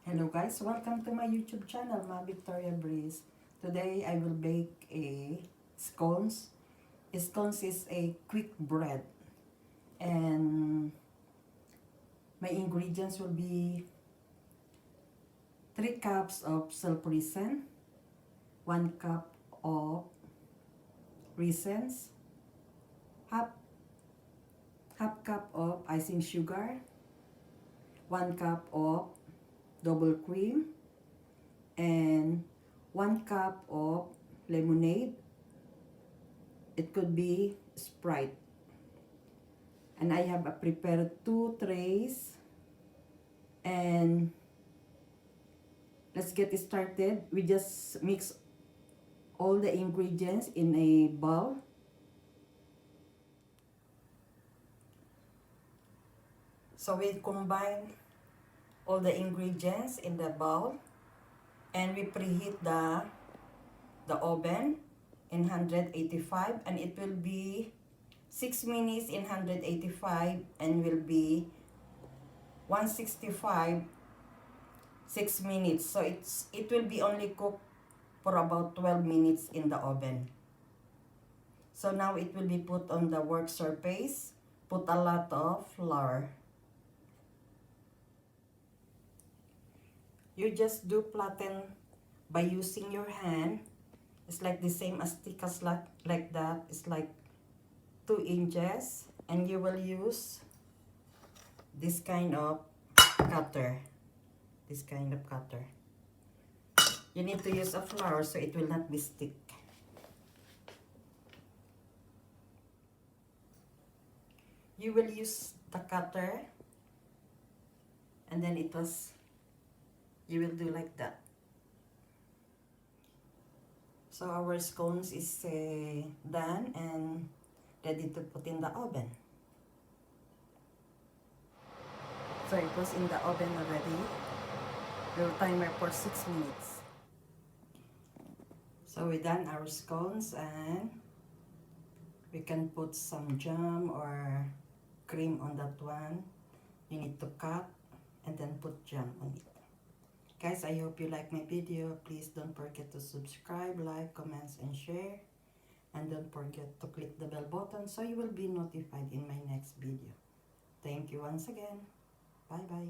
Hello guys, welcome to my YouTube channel, Ma Victoria Breeze. Today I will bake a scones. Scones is a quick bread, and my ingredients will be 3 cups of self-raisins, 1 cup of raisins, half cup of icing sugar, 1 cup of double cream, and 1 cup of lemonade. It could be Sprite. And I have prepared 2 trays. And let's get started. We just mix all the ingredients in a bowl. So we combine all the ingredients in the bowl, and we preheat the oven in 185, and it will be 6 minutes in 185 and will be 165 6 minutes. So it will be only cooked for about 12 minutes in the oven. So now it will be put on the work surface. Put a lot of flour. You just do flatten by using your hand. It's like the same as tikas like that. It's like 2 inches, and you will use this kind of cutter. This kind of cutter. You need to use a flour so it will not be stick. You will use the cutter, and then you will do like that. So our scones is done and ready to put in the oven. So it was in the oven already. We'll timer for 6 minutes. So we done our scones, and we can put some jam or cream on that one. You need to cut and then put jam on it. Guys, I hope you like my video. Please don't forget to subscribe, like, comments, and share. And don't forget to click the bell button so you will be notified in my next video. Thank you once again. Bye-bye.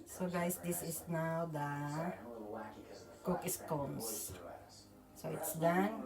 So guys, this is now the cooked scones. So it's done.